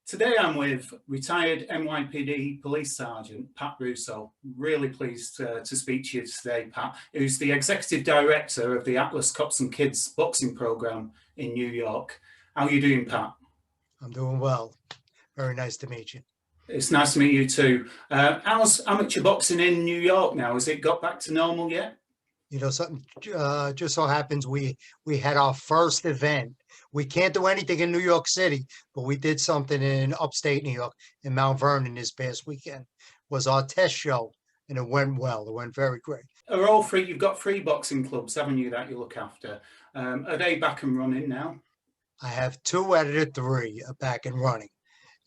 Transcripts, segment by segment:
Today I'm with retired NYPD Police Sergeant Pat Russo. Really pleased to speak to you today, Pat, who's the Executive Director of the Atlas Cops and Kids boxing program in New York. How are you doing, Pat? I'm doing well. Very nice to meet you. It's nice to meet you too. How's amateur boxing in New York now? Has it got back to normal yet? You know, something just so happens we had our first event. We can't do anything in New York City, but we did something in upstate New York, in Mount Vernon this past weekend. Was our test show, and it went well. It went very great. Are all three? You've got 3 boxing clubs, haven't you, that you look after? Are they back and running now? I have 2 out of the 3 are back and running,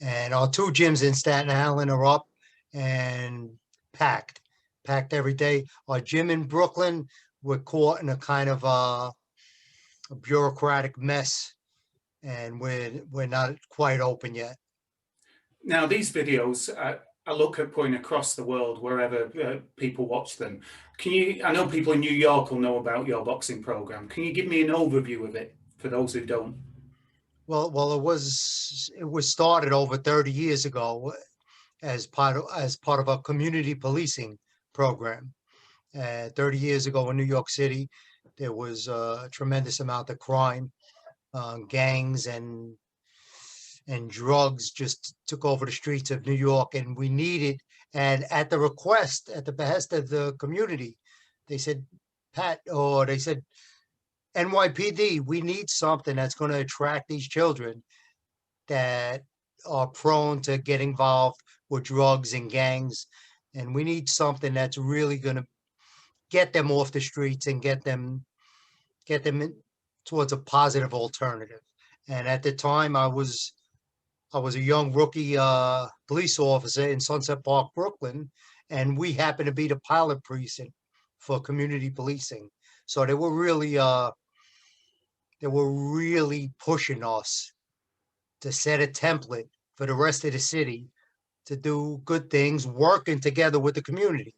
and our 2 gyms in Staten Island are up and packed every day. Our gym in Brooklyn, we're caught in a kind of a bureaucratic mess, and we're not quite open yet. Now, these videos, I look at putting across the world wherever people watch them. I know people in New York will know about your boxing program. Can you give me an overview of it for those who don't? Well, it was started over 30 years ago as part of a community policing program. 30 years ago in New York City, there was a tremendous amount of crime. Gangs and drugs just took over the streets of New York, and we needed, and at the behest of the community, they said, NYPD, we need something that's going to attract these children that are prone to get involved with drugs and gangs, and we need something that's really going to get them off the streets and get them towards a positive alternative. And at the time, I was a young rookie police officer in Sunset Park, Brooklyn, and we happened to be the pilot precinct for community policing. So they were really pushing us to set a template for the rest of the city to do good things, working together with the community.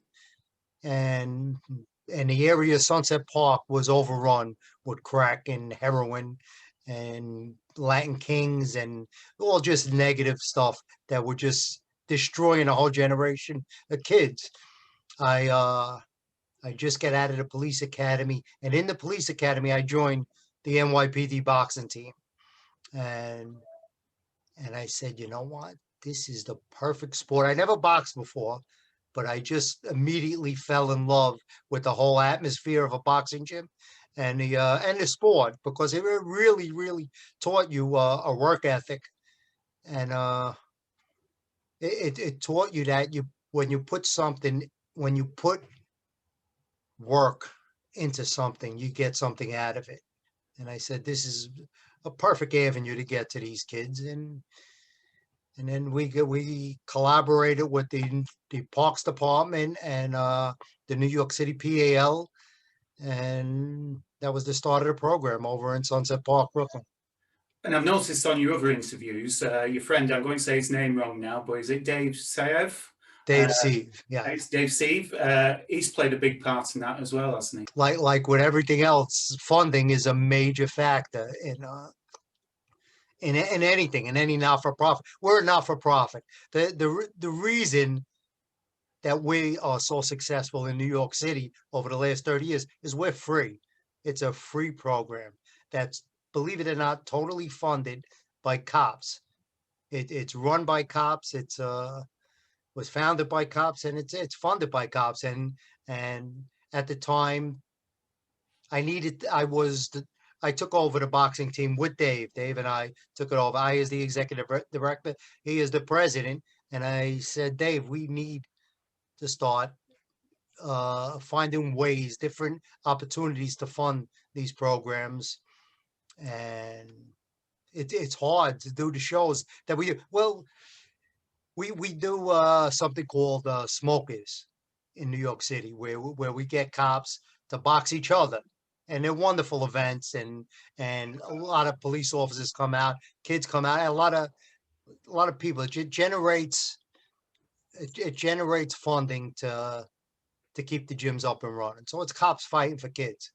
And the area of Sunset Park was overrun with crack and heroin and Latin Kings and all just negative stuff that were just destroying a whole generation of kids. I just got out of the police academy, and in the police academy, I joined the NYPD boxing team. And I said, you know what? This is the perfect sport. I never boxed before, but I just immediately fell in love with the whole atmosphere of a boxing gym and the sport, because it really, really taught you a work ethic, and it taught you that when you put work into something, you get something out of it. And I said, this is a perfect avenue to get to these kids, and then we collaborated with the Parks Department and the New York City PAL, and that was the start of the program over in Sunset Park, Brooklyn. And I've noticed on your other interviews, your friend, I'm going to say his name wrong now, but is it Dave Seev? Dave Seev, yeah. It's Dave Seev. He's played a big part in that as well, hasn't he? Like with everything else, funding is a major factor in anything, in any not-for-profit. We're a not-for-profit. The reason that we are so successful in New York City over the last 30 years is we're free. It's a free program that's, believe it or not, totally funded by cops. It's run by cops. It's was founded by cops, and it's funded by cops. And at the time, I took over the boxing team with Dave. Dave and I took it over. I is the executive director. He is the president. And I said, Dave, we need to start finding ways, different opportunities to fund these programs. And it's hard to do the shows that we do. Well, we do something called smokers in New York City, where we get cops to box each other, and they're wonderful events, and a lot of police officers come out, kids come out, and a lot of people. It generates funding to keep the gyms up and running. So it's cops fighting for kids.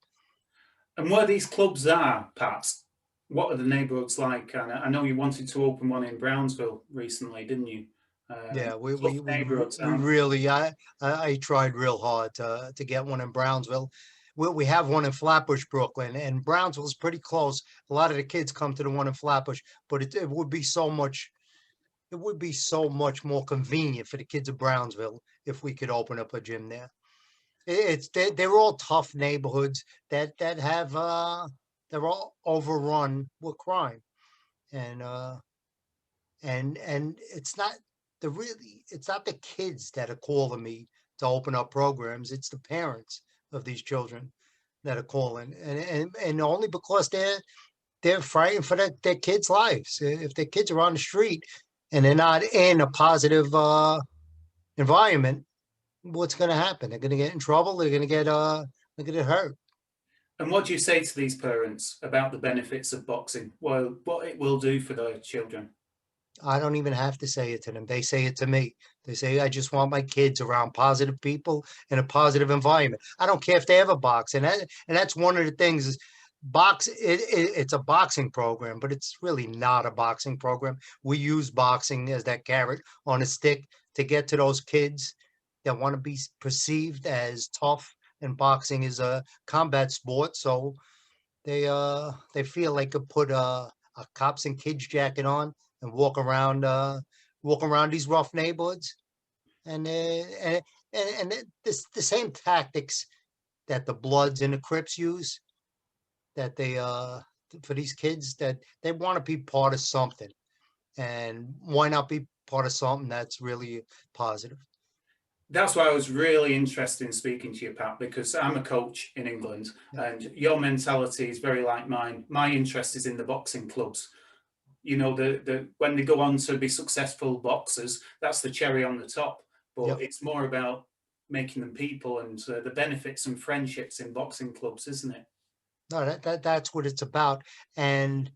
And where these clubs are, Pat, what are the neighbourhoods like? And I know you wanted to open one in Brownsville recently, didn't you? Yeah, Tough neighbourhoods, we aren't really I tried real hard to get one in Brownsville. We have one in Flatbush, Brooklyn, and Brownsville's pretty close. A lot of the kids come to the one in Flatbush, but it would be so much. It would be so much more convenient for the kids of Brownsville if we could open up a gym there. They're all tough neighborhoods that have they're all overrun with crime, and and it's not the kids that are calling me to open up programs. It's the parents of these children that are calling, and only because they're fighting for their kids' lives. If their kids are on the street and they're not in a positive environment, what's going to happen? They're going to get in trouble. They're going to get hurt. And what do you say to these parents about the benefits of boxing? Well, what it will do for their children? I don't even have to say it to them. They say it to me. They say, I just want my kids around positive people in a positive environment. I don't care if they ever box. And that's one of the things is it's a boxing program, but it's really not a boxing program. We use boxing as that carrot on a stick to get to those kids that want to be perceived as tough. And boxing is a combat sport. So they feel they could put a cops and kids jacket on and walk around these rough neighborhoods, and the same tactics that the Bloods and the Crips use, that they for these kids, that they want to be part of something, and why not be part of something that's really positive? That's why I was really interested in speaking to you, Pat, because I'm a coach in England, Yeah. and your mentality is very like mine. My interest is in the boxing clubs. You know, when they go on to be successful boxers, that's the cherry on the top. But Yep. it's more about making them people and the benefits and friendships in boxing clubs, isn't it? No, that's what it's about. And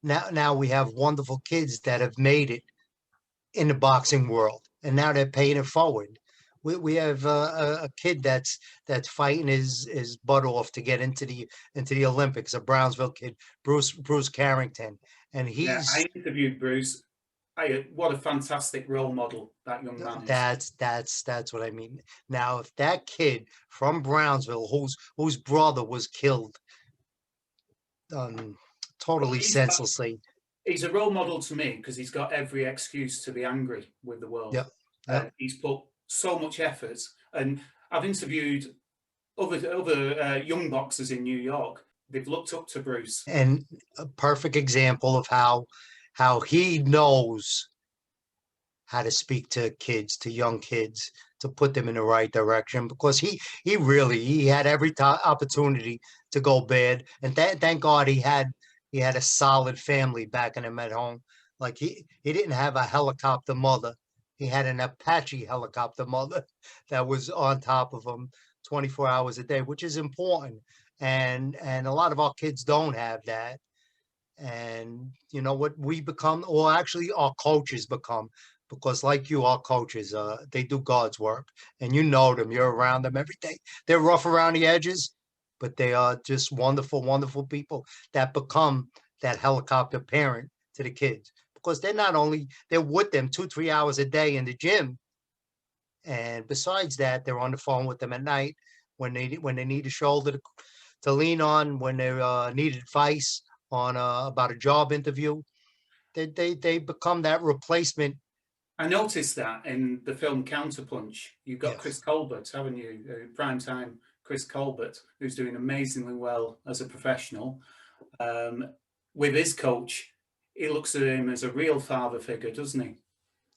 now we have wonderful kids that have made it in the boxing world, and now they're paying it forward. We have a kid that's fighting his butt off to get into the Olympics. A Brownsville kid, Bruce Carrington, and Yeah, I interviewed Bruce. What a fantastic role model that young man is. that's what I mean. Now, if that kid from Brownsville, whose brother was killed, um, Well, totally senselessly. he's a role model to me because he's got every excuse to be angry with the world. Yep. Yep. He's put so much effort, and I've interviewed other young boxers in New York. They've looked up to Bruce. And a perfect example of how he knows how to speak to kids, to young kids, to put them in the right direction, because he had every opportunity to go bad, and thank God he had a solid family backing him at home. Like he didn't have a helicopter mother. He had an Apache helicopter mother that was on top of him 24 hours a day, which is important. And a lot of our kids don't have that. And you know what we become, or actually our coaches become, because like you, our coaches, they do God's work, and you know them, you're around them every day. They're rough around the edges, but they are just wonderful, wonderful people that become that helicopter parent to the kids, because they're with them 2-3 hours a day in the gym, and besides that, they're on the phone with them at night when they need a shoulder to lean on, when they need advice on about a job interview. They become that replacement. I noticed that in the film Counterpunch. You've got Yes. Chris Colbert, haven't you? Primetime Chris Colbert, who's doing amazingly well as a professional. With his coach, he looks at him as a real father figure, doesn't he?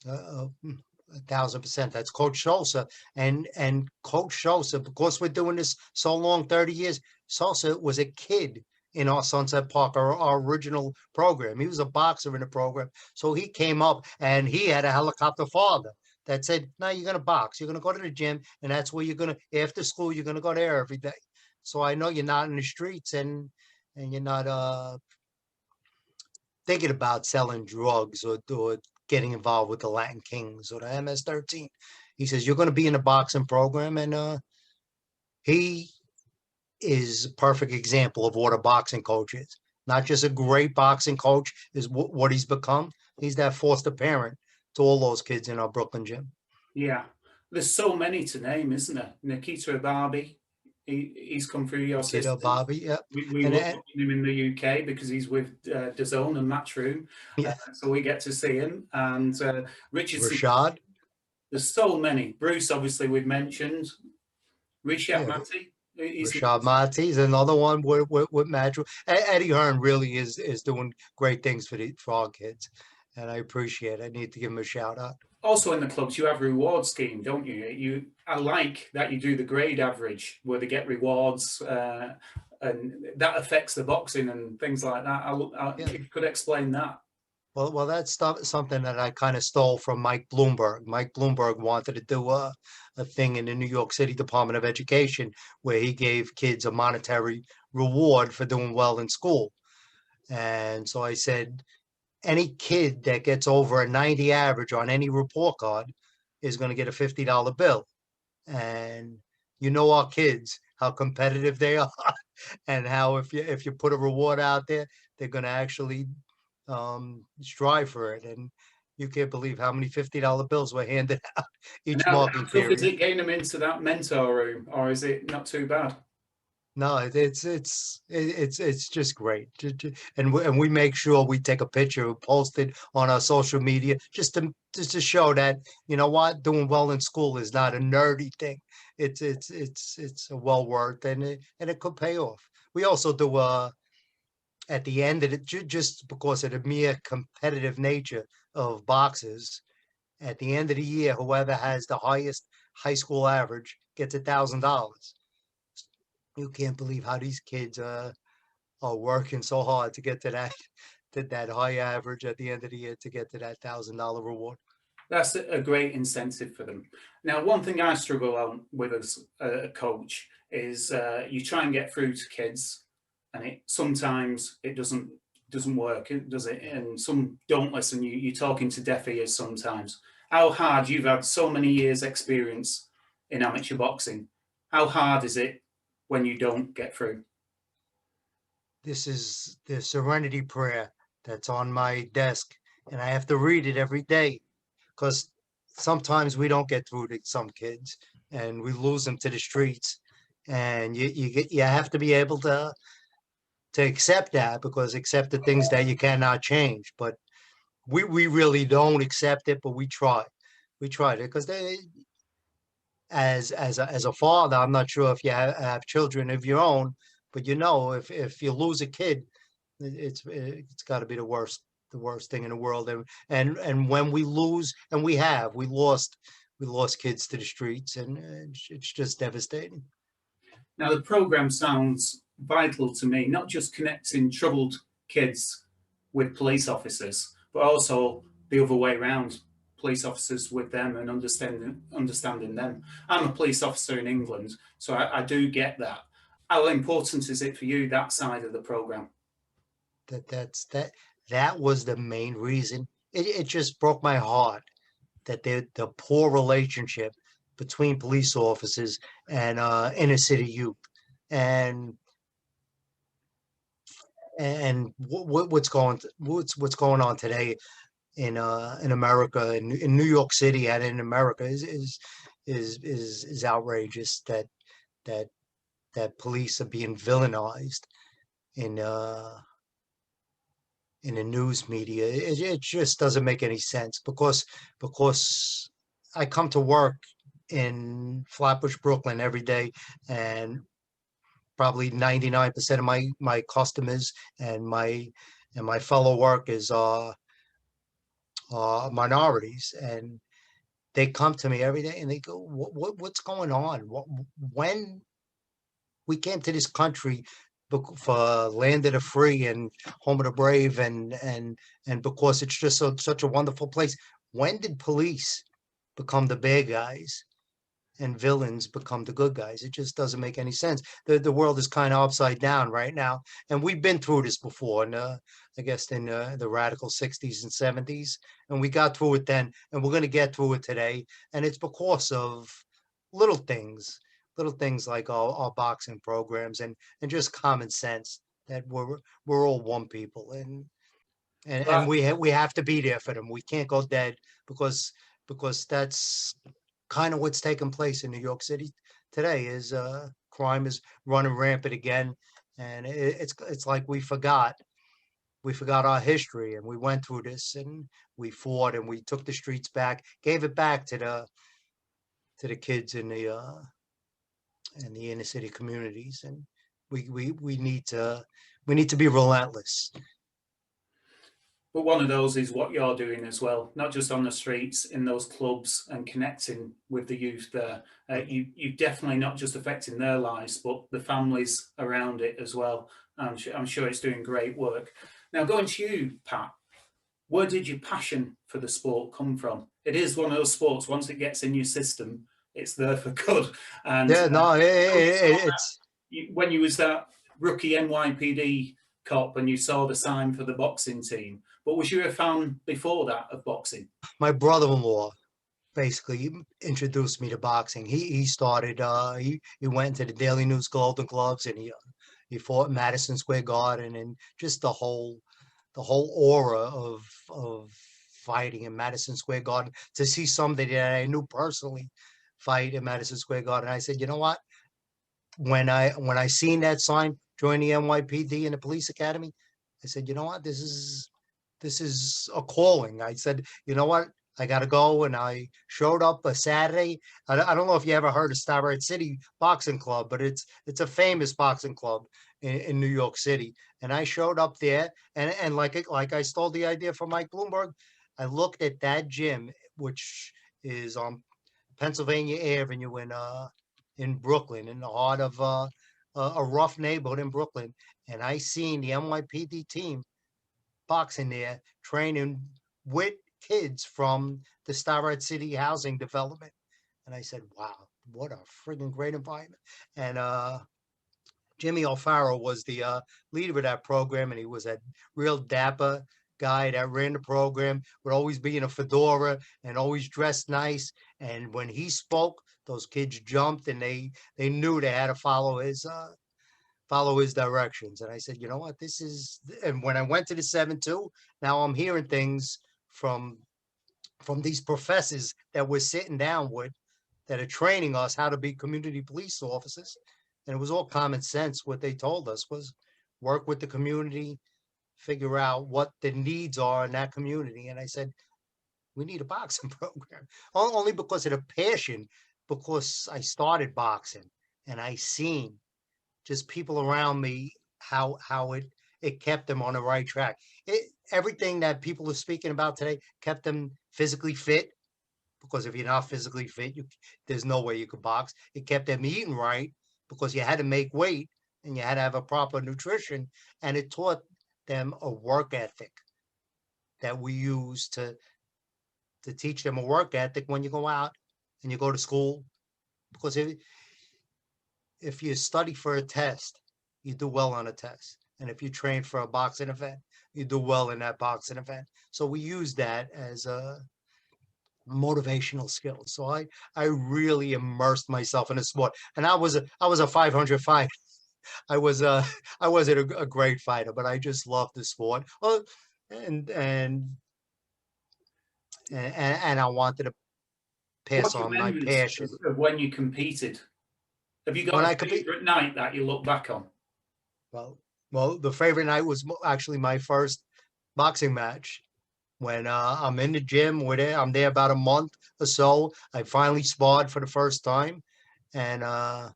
1,000%. That's Coach Sosa, and Coach Sosa, because we're doing this so long, 30 years. Sosa was a kid in our Sunset Park, our original program. He was a boxer in the program. So he came up and he had a helicopter father that said, no, you're going to box. You're going to go to the gym. And that's where you're going to, after school, you're going to go there every day. So I know you're not in the streets and you're not thinking about selling drugs or getting involved with the Latin Kings or the MS-13. He says, you're going to be in the boxing program. And he is a perfect example of what a boxing coach is. Not just a great boxing coach is what he's become. He's that foster parent to all those kids in our Brooklyn gym. Yeah, there's so many to name, isn't there? Nikita Barbie, he's come through your Nikita, system. Bobby, yeah. We And love watching him in the UK because he's with DAZN and Matchroom, yeah, so we get to see him. And Richardson, Rashad, there's so many. Bruce, obviously, we've mentioned. Rishabh yeah, Mati, he's Rashad Mati's another one with Madrid. Eddie Hearn really is doing great things for our kids, and I appreciate it. I need to give him a shout out. also in the clubs. You have a reward scheme, don't you? I like that you do the grade average where they get rewards, and that affects the boxing and things like that. Yeah. If you could explain that. Well, that's something that I kind of stole from Mike Bloomberg. Mike Bloomberg wanted to do a thing in the New York City Department of Education where he gave kids a monetary reward for doing well in school. And so I said, any kid that gets over a 90 average on any report card is going to get a $50 bill. And you know our kids, how competitive they are, and how if you put a reward out there, they're going to actually strive for it. And you can't believe how many $50 bills were handed out And each how marking tough is period. it getting them into that mentor room, or is it not too bad? No, it's just great. And we make sure we take a picture, post it on our social media, just to show that, you know what, doing well in school is not a nerdy thing. It's a well worth, and it could pay off. We also do at the end of it, just because of the mere competitive nature of boxes, at the end of the year, whoever has the highest high school average gets $1,000. You can't believe how these kids are working so hard to get to that high average at the end of the year to get to that $1,000 reward. That's a great incentive for them. Now, one thing I struggle on with as a coach is you try and get through to kids, and sometimes it doesn't work, does it? And some don't listen. You're talking to deaf ears sometimes. How hard, you've had so many years experience in amateur boxing, how hard is it when you don't get through? This is the serenity prayer that's on my desk, and I have to read it every day because sometimes we don't get through to some kids and we lose them to the streets. And you have to be able to accept that, because accept the things that you cannot change. But we really don't accept it, but we try. We try it because they, as a father, I'm not sure if you have children of your own, but you know, if you lose a kid, it's got to be the worst thing in the world. And when we lose, and we lost kids to the streets, and it's just devastating. Now, the program sounds vital to me, not just connecting troubled kids with police officers, but also the other way around, police officers with them and understanding them. I'm a police officer in England, so I do get that. How important is it for you, that side of the program? That was the main reason. It just broke my heart that the poor relationship between police officers and inner city youth, and what's going on today in America, in New York City, and in America is outrageous. That that police are being villainized in uh in the news media. It just doesn't make any sense, because I come to work in Flatbush, Brooklyn every day, and probably 99% of my customers and my fellow workers are minorities, and they come to me every day and they go, what's going on? When we came to this country for land of the free and home of the brave, and because it's just such a wonderful place. When did police become the bad guys and villains become the good guys? It just doesn't make any sense. The world is kind of upside down right now, and we've been through this before. And I guess in the radical '60s and '70s, and we got through it then, and we're going to get through it today. And it's because of little things, little things like our boxing programs and just common sense that we're all one people, and Well, we have to be there for them. We can't go dead because that's kind of what's taking place in New York City today. Is crime is running rampant again, and it's like we forgot our history, and we went through this, and we fought, and we took the streets back, gave it back to the kids in the inner city communities, and we need to be relentless. but one of those is what you're doing as well, not just on the streets, in those clubs and connecting with the youth there. You're definitely not just affecting their lives, but the families around it as well. I'm sure it's doing great work. Now, going to you, Pat, where did your passion for the sport come from? It is one of those sports, once it gets in your system, it's there for good. And Yeah, no, it's when you was that rookie NYPD cop and you saw the sign for the boxing team, but was you a fan before that of boxing? my brother-in-law basically introduced me to boxing. He started he went into the Daily News Golden Gloves, and he fought in Madison Square Garden, and just the whole aura of fighting in Madison Square Garden, to see somebody that I knew personally fight in Madison Square Garden. I said, you know what? When I seen that sign, join the NYPD and the police academy, I said, you know what? This is a calling. I said, you know what? I got to go. And I showed up a Saturday. I don't know if you ever heard of Starrett City Boxing Club, but it's a famous boxing club in New York City. And I showed up there, and like I stole the idea from Mike Bloomberg. I looked at that gym, which is on Pennsylvania Avenue in Brooklyn, in the heart of a rough neighborhood in Brooklyn, and I seen the NYPD team boxing there, training with kids from the Starrett City housing development. And I said, wow, what a friggin' great environment. And Jimmy Alfaro was the leader of that program, and he was a real dapper guy that ran the program, would always be in a fedora and always dressed nice. And when he spoke, those kids jumped, and they knew they had to follow his directions. And I said, you know what, this is. And when I went to the 7-2, now I'm hearing things from these professors that we're sitting down with, that are training us how to be community police officers. And it was all common sense. What they told us was work with the community, figure out what the needs are in that community. And I said, we need a boxing program, only because of the passion, because I started boxing and I seen just people around me, how it kept them on the right track. Everything that people are speaking about today kept them physically fit, because if you're not physically fit, there's no way you could box. It kept them eating right, because you had to make weight and you had to have a proper nutrition, and it taught them a work ethic that we use to teach them a work ethic when you go out and you go to school. Because if you study for a test, you do well on a test. And if you train for a boxing event, you do well in that boxing event. So we use that as a motivational skill. So I really immersed myself in the sport. And I was a 500 fighter. I was I wasn't a great fighter, but I just loved the sport. Well, and and and I wanted to pass What's your on my memories passion. of when you competed? Have you When got I a compete, favourite night that you look back on? well, the favorite night was actually my first boxing match. When I'm in the gym with it, I'm there about a month or so. I finally sparred for the first time, and I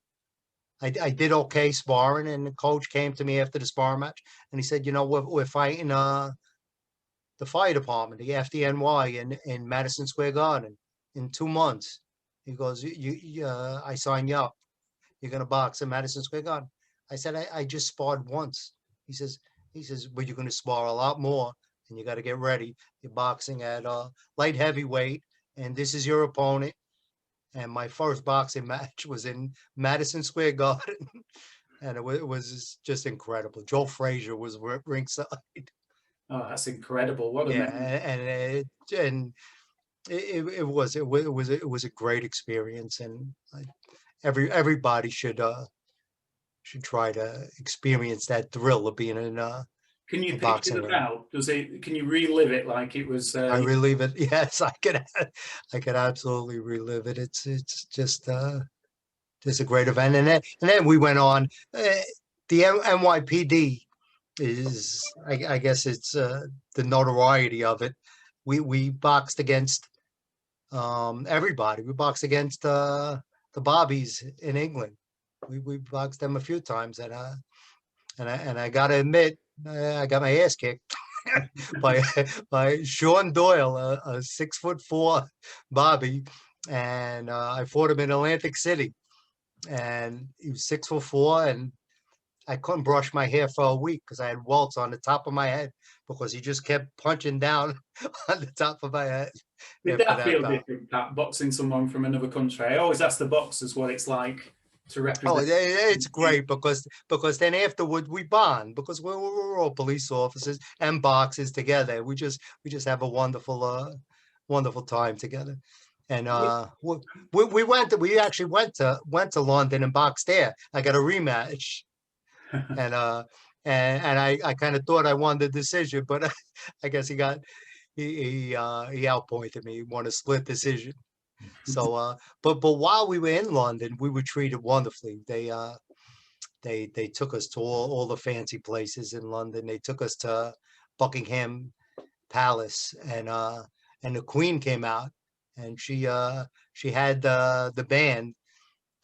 did okay sparring. And the coach came to me after the sparring match, and he said, "You know, we're fighting the fire department, the FDNY, in Madison Square Garden in 2 months." He goes, I sign you up. You're gonna box in Madison Square Garden. I said, I just sparred once. He says, well, you're going to spar a lot more and you got to get ready. You're boxing at light heavyweight and this is your opponent. And my first boxing match was in Madison Square Garden. And it was just incredible. Joe Frazier was ringside. Oh, that's incredible. What a Yeah, memory. and it was a great experience, and everybody should try to experience that thrill of being in Can you a picture boxing the ring. bout? Can you relive it like it was? I relive it. Yes, I could absolutely relive it. It's just a great event, and then we went on. The NYPD is, I guess it's the notoriety of it. We boxed against everybody. We boxed against the Bobbies in England. We boxed them a few times, and I gotta admit, I got my ass kicked by by Sean Doyle, a 6'4" Bobby, and I fought him in Atlantic City, and he was 6'4", and I couldn't brush my hair for a week because I had welts on the top of my head because he just kept punching down on the top of my head. Did After that that feel bout. different, Pat, boxing someone from another country? I always ask the boxers what it's like to Oh, represent. it's great because then afterward we bond because we're all police officers and boxers together. We just have a wonderful time together. And we actually went to London and boxed there. I got a rematch, and I kind of thought I won the decision, but I guess he outpointed me. He won a split decision. So, but while we were in London, we were treated wonderfully. They took us to all the fancy places in London. They took us to Buckingham Palace, and the Queen came out, and she had the band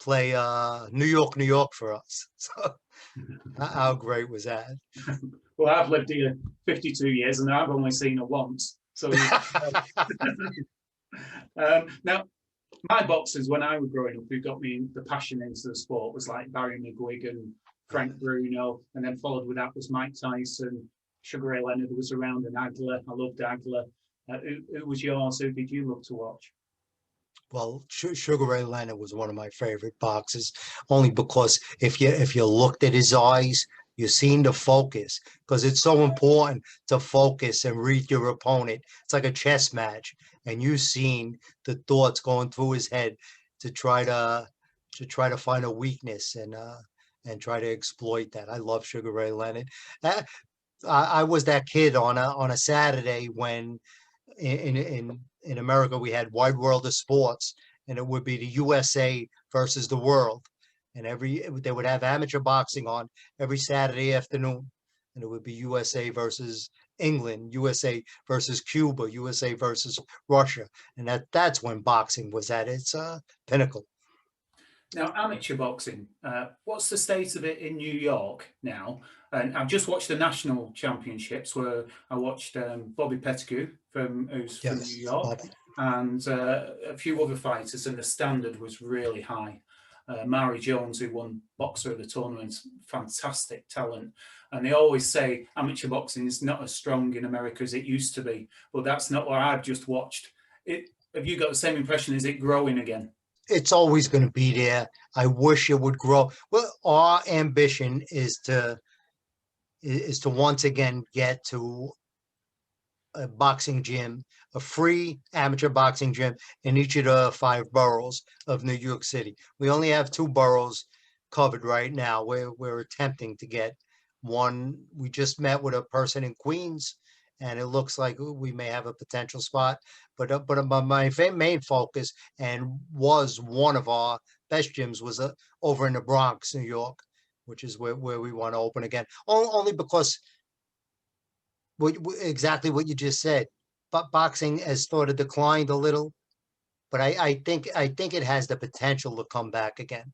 play New York, New York for us. So how great was that? Well, I've lived here 52 years and I've only seen her once. So now, my boxers, when I was growing up, who got me the passion into the sport was like Barry McGuigan and Frank Bruno, and then followed with that was Mike Tyson, Sugar Ray Leonard was around, and Agler. I loved Agler. Who was yours? Who did you love to watch? Well, Sugar Ray Leonard was one of my favorite boxers, only because if you looked at his eyes, you seen the focus, because it's so important to focus and read your opponent. It's like a chess match, and you seen the thoughts going through his head to try to find a weakness and try to exploit that. I love Sugar Ray Leonard. I was that kid on a Saturday when in America we had Wide World of Sports, and it would be the USA versus the world, and they would have amateur boxing on every Saturday afternoon, and it would be USA versus England, USA versus Cuba, USA versus Russia, and that's when boxing was at its pinnacle. Now, amateur boxing, what's the state of it in New York now? And I've just watched the national championships where I watched Bobby Pettigrew who's from New York, Bobby. and a few other fighters, and the standard was really high. Mari Jones, who won Boxer of the Tournament, fantastic talent. And they always say amateur boxing is not as strong in America as it used to be, but that's not what I've just watched. Have you got the same impression? Is it growing again? It's always going to be there. I wish it would grow. Well, our ambition is to once again get to a boxing gym, a free amateur boxing gym in each of the 5 boroughs of New York City. We only have 2 boroughs covered right now. We're attempting to get one. We just met with a person in Queens, and it looks like we may have a potential spot. But my main focus, and was one of our best gyms, was over in the Bronx, New York, which is where we want to open again. Only because exactly what you just said. But boxing has sort of declined a little, but I think it has the potential to come back again.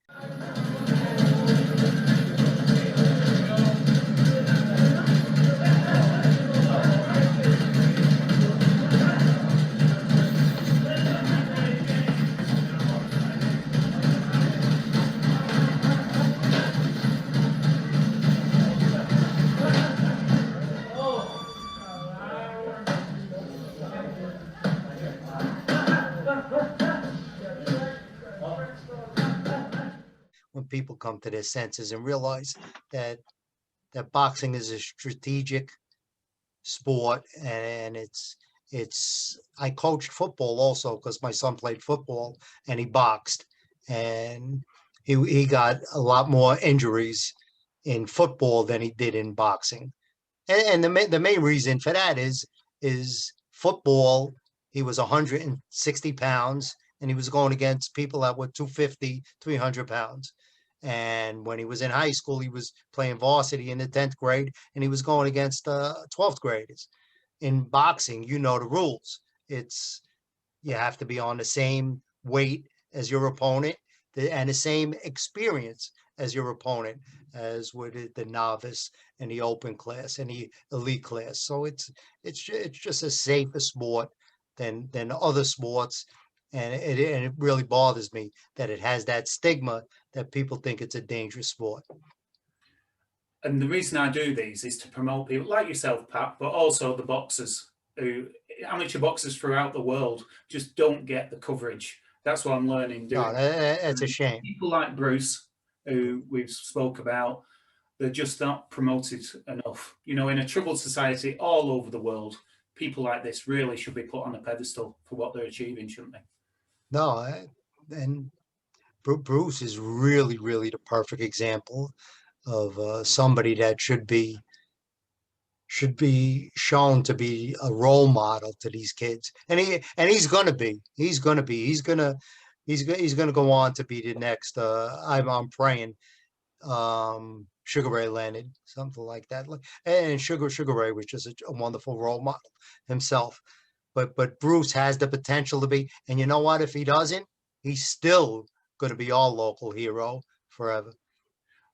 people come to their senses and realize that boxing is a strategic sport, and I coached football also because my son played football and he boxed, and he got a lot more injuries in football than he did in boxing. And the main reason for that is football. He was 160 pounds and he was going against people that were 250, 300 pounds. And when he was in high school, he was playing varsity in the 10th grade and he was going against 12th graders. In boxing, you know the rules. It's You have to be on the same weight as your opponent and the same experience as your opponent as with the novice and the open class and the elite class. So it's just a safer sport than other sports. And it really bothers me that it has that stigma that people think it's a dangerous sport. And the reason I do these is to promote people like yourself, Pat, but also the boxers who, amateur boxers throughout the world, just don't get the coverage. That's what I'm learning No, doing. that's a And shame. people like Bruce, who we've spoke about, they're just not promoted enough. You know, in a troubled society all over the world, people like this really should be put on a pedestal for what they're achieving, shouldn't they? No, and Bruce is really, really the perfect example of somebody that should be shown to be a role model to these kids, and he's gonna be. He's gonna go on to be the next. I'm praying, Sugar Ray Leonard, something like that. And Sugar Ray was just a wonderful role model himself. But Bruce has the potential to be. And you know what? If he doesn't, he's still going to be our local hero forever.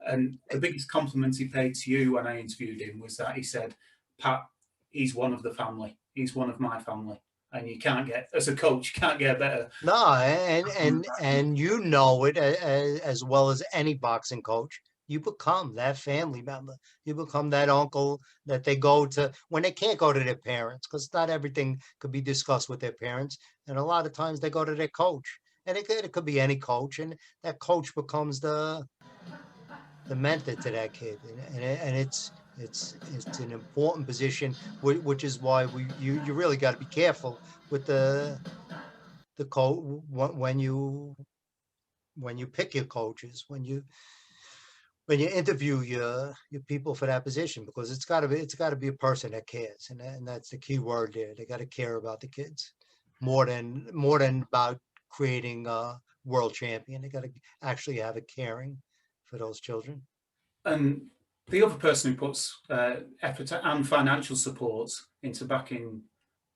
And the biggest compliment he paid to you when I interviewed him was that he said, Pat, he's one of the family. He's one of my family. And you can't get, as a coach, you can't get better. No, and you know it as well as any boxing coach. You become that family member. You become that uncle that they go to when they can't go to their parents, because not everything could be discussed with their parents. And a lot of times they go to their coach, and it could be any coach, and that coach becomes the mentor to that kid, and it's an important position, which is why you really got to be careful with the coach when you pick your coaches, when you interview your people for that position, because it's got to be a person that cares, and that's the key word there. They got to care about the kids more than about creating a world champion. They got to actually have a caring for those children. And the other person who puts effort and financial support into backing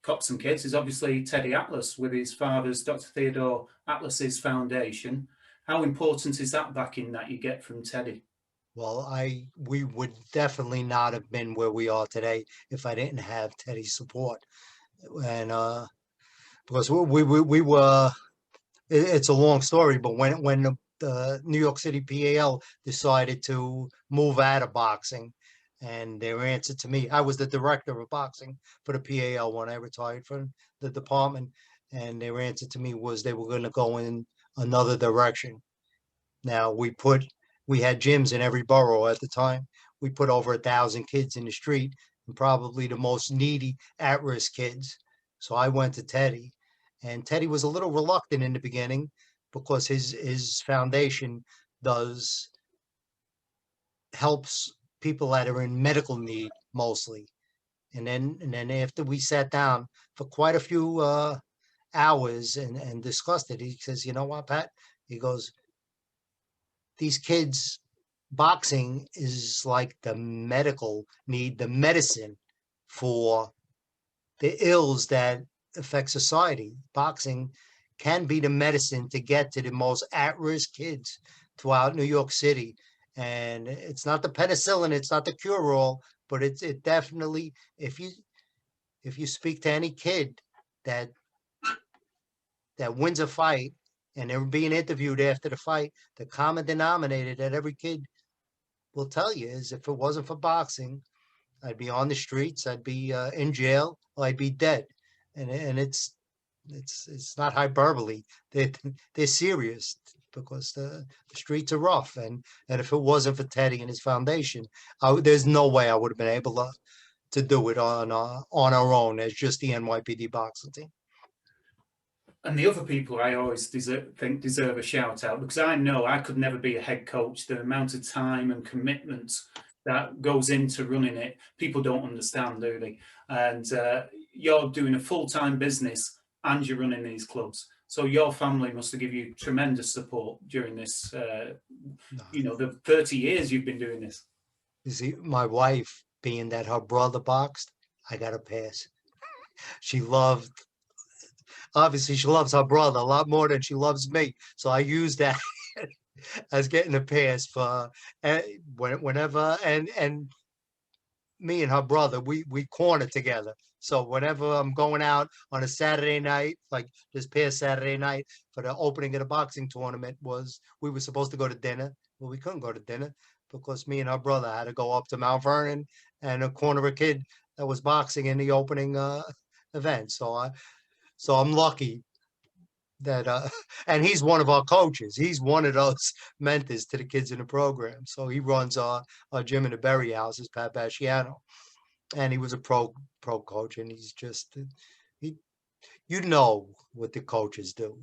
cops and kids is obviously Teddy Atlas with his father's Dr. Theodore Atlas's foundation. How important is that backing that you get from Teddy? Well, we would definitely not have been where we are today if I didn't have Teddy's support. And because we were, it's a long story, but when the New York City PAL decided to move out of boxing, and their answer to me, I was the director of boxing for the PAL when I retired from the department, and their answer to me was they were going to go in another direction. Now we had gyms in every borough at the time. We put over 1,000 kids in the street, and probably the most needy at-risk kids. So I went to Teddy, and Teddy was a little reluctant in the beginning because his foundation does helps people that are in medical need mostly. And then after we sat down for quite a few hours and discussed it, he says, "You know what, Pat?" He goes, "These kids, boxing is like the medical need, the medicine for the ills that affect society. Boxing can be the medicine to get to the most at-risk kids throughout New York City. And it's not the penicillin, it's not the cure-all, but it definitely, if you speak to any kid that wins a fight and they're being interviewed after the fight, the common denominator that every kid will tell you is, if it wasn't for boxing, I'd be on the streets, I'd be in jail, or I'd be dead." And it's not hyperbole. They're serious. because the streets are rough. And if it wasn't for Teddy and his foundation, there's no way I would have been able to do it on our own as just the NYPD boxing team. And the other people I always think deserve a shout out, because I know I could never be a head coach. The amount of time and commitment that goes into running it, people don't understand, do they? And you're doing a full-time business and you're running these clubs. So your family must have given you tremendous support during this, the 30 years you've been doing this. You see, my wife, being that her brother boxed, I got a pass. Obviously she loves her brother a lot more than she loves me. So I use that as getting a pass for whenever, and me and her brother, we corner together. So whenever I'm going out on a Saturday night, like this past Saturday night for the opening of the boxing tournament, we were supposed to go to dinner. Well, we couldn't go to dinner because me and her brother had to go up to Mount Vernon and corner a kid that was boxing in the opening event. So I'm lucky that and he's one of our coaches. He's one of those mentors to the kids in the program. So he runs our gym in the Berry House, is Pat Basciano. And he was a pro coach, and he's just what the coaches do.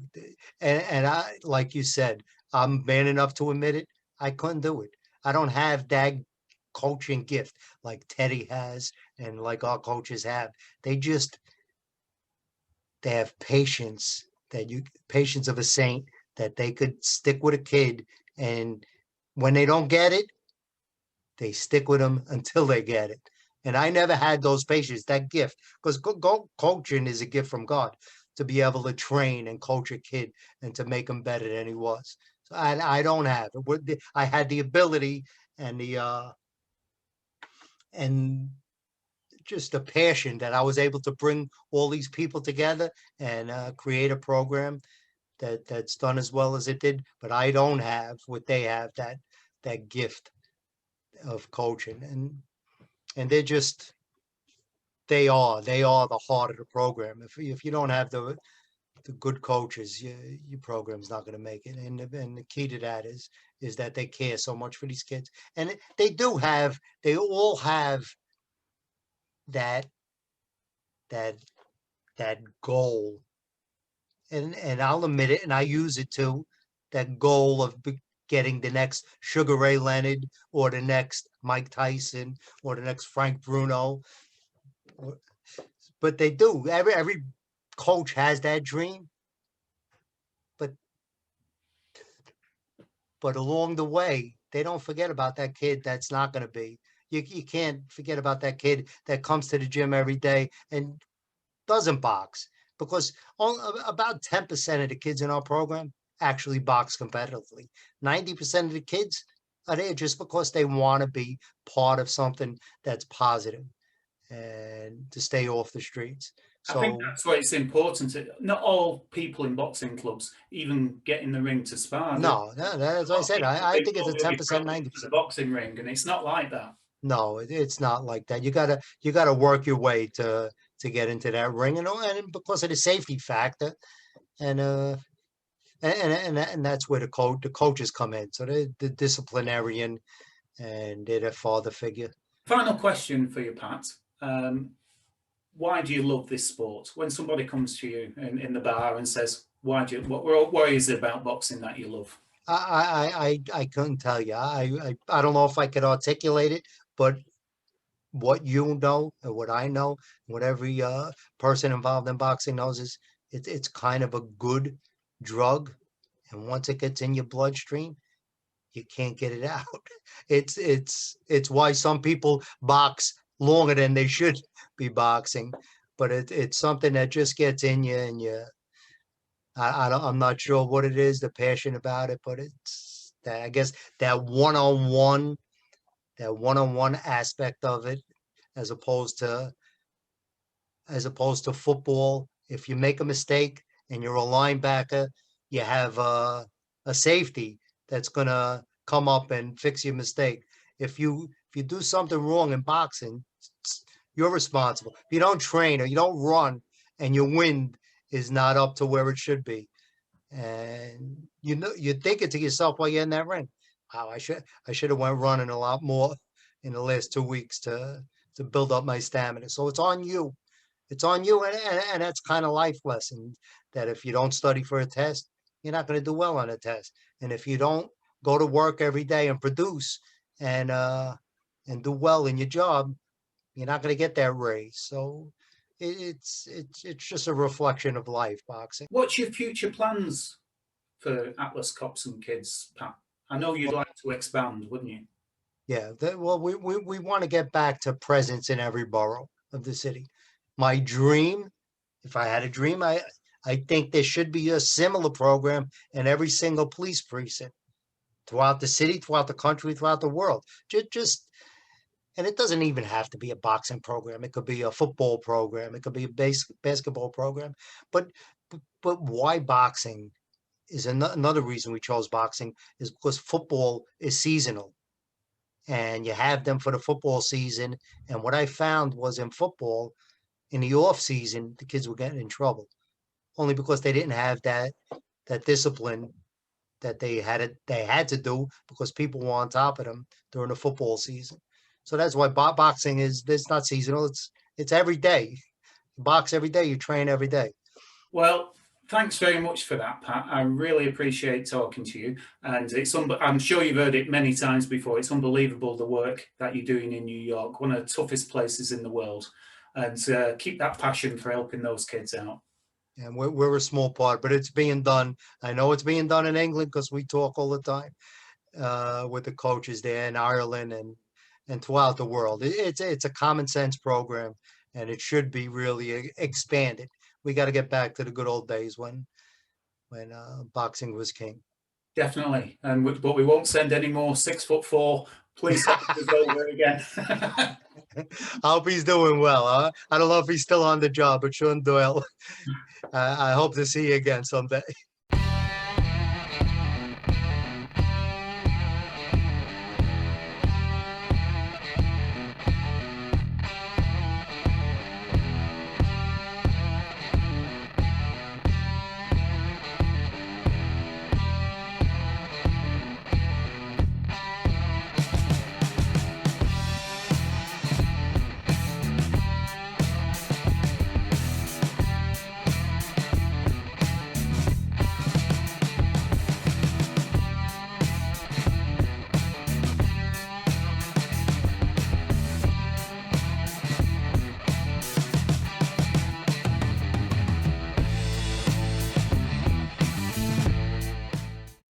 And I, like you said, I'm man enough to admit it. I couldn't do it. I don't have that coaching gift like Teddy has and like our coaches have. They have patience patience of a saint, that they could stick with a kid, and when they don't get it, they stick with them until they get it. And I never had those patience, that gift, because coaching is a gift from God, to be able to train and coach a kid and to make him better than he was. So I don't have it. I had the ability and and just the passion that I was able to bring all these people together and create a program that's done as well as it did. But I don't have what they have, that gift of coaching, and they are the heart of the program. If you don't have the good coaches, your program's not going to make it. And the key to that is that they care so much for these kids, and they all have that goal, and I'll admit it, and I use it too, that goal of getting the next Sugar Ray Leonard or the next Mike Tyson or the next Frank Bruno. But they do. Every coach has that dream, but along the way, they don't forget about that kid that's not going to be. You can't forget about that kid that comes to the gym every day and doesn't box, because about 10% of the kids in our program actually box competitively. 90% of the kids are there just because they want to be part of something that's positive and to stay off the streets. I think that's why it's important. Not all people in boxing clubs even get in the ring to spar. No, that's what I said. I think it's a 10%, 90%. The boxing ring, and it's not like that. No, it's not like that. You gotta work your way to get into that ring, and because of the safety factor, and that's where the coaches come in. So they're the disciplinarian, and they're the father figure. Final question for you, Pat. Why do you love this sport? When somebody comes to you in the bar and says, what is it about boxing that you love? I couldn't tell you. I don't know if I could articulate it, but what you know and what I know, what every person involved in boxing knows, is it's kind of a good drug, and once it gets in your bloodstream, you can't get it out. It's why some people box longer than they should be boxing, but it's something that just gets in you, and I'm not sure what it is, the passion about it, but it's that, I guess, that one-on-one aspect of it, as opposed to football. If you make a mistake and you're a linebacker, you have a safety that's gonna come up and fix your mistake. If you do something wrong in boxing, you're responsible. If you don't train or you don't run and your wind is not up to where it should be, And you're thinking to yourself while you're in that ring, wow, I should have went running a lot more in the last 2 weeks to build up my stamina. So it's on you. It's on you, and that's kind of life lesson that if you don't study for a test, you're not going to do well on a test. And if you don't go to work every day and produce and uh and do well in your job, you're not going to get that raise. So it's just a reflection of life, boxing. What's your future plans for Atlas Cops and Kids, Pat? I know you'd like to expand, wouldn't you? Yeah, well, we want to get back to presence in every borough of the city. My dream, if I had a dream, I think there should be a similar program in every single police precinct throughout the city, throughout the country, throughout the world. Just and it doesn't even have to be a boxing program. It could be a football program. It could be a basketball program. But but why boxing is another reason we chose boxing is because football is seasonal and you have them for the football season. And what I found was in football, in the off season, the kids were getting in trouble only because they didn't have that discipline that they had to do because people were on top of them during the football season. So that's why boxing is it's not seasonal. It's every day. You box every day. You train every day. Well, thanks very much for that, Pat. I really appreciate talking to you. And I'm sure you've heard it many times before. It's unbelievable the work that you're doing in New York, one of the toughest places in the world. And keep that passion for helping those kids out. And we're a small part, but it's being done. I know it's being done in England because we talk all the time with the coaches there in Ireland and throughout the world. It's a common sense program, and it should be really expanded. We got to get back to the good old days when boxing was king. Definitely. But we won't send any more 6'4" police officers over again. I hope he's doing well. I don't know if he's still on the job, but Sean Doyle, I hope to see you again someday.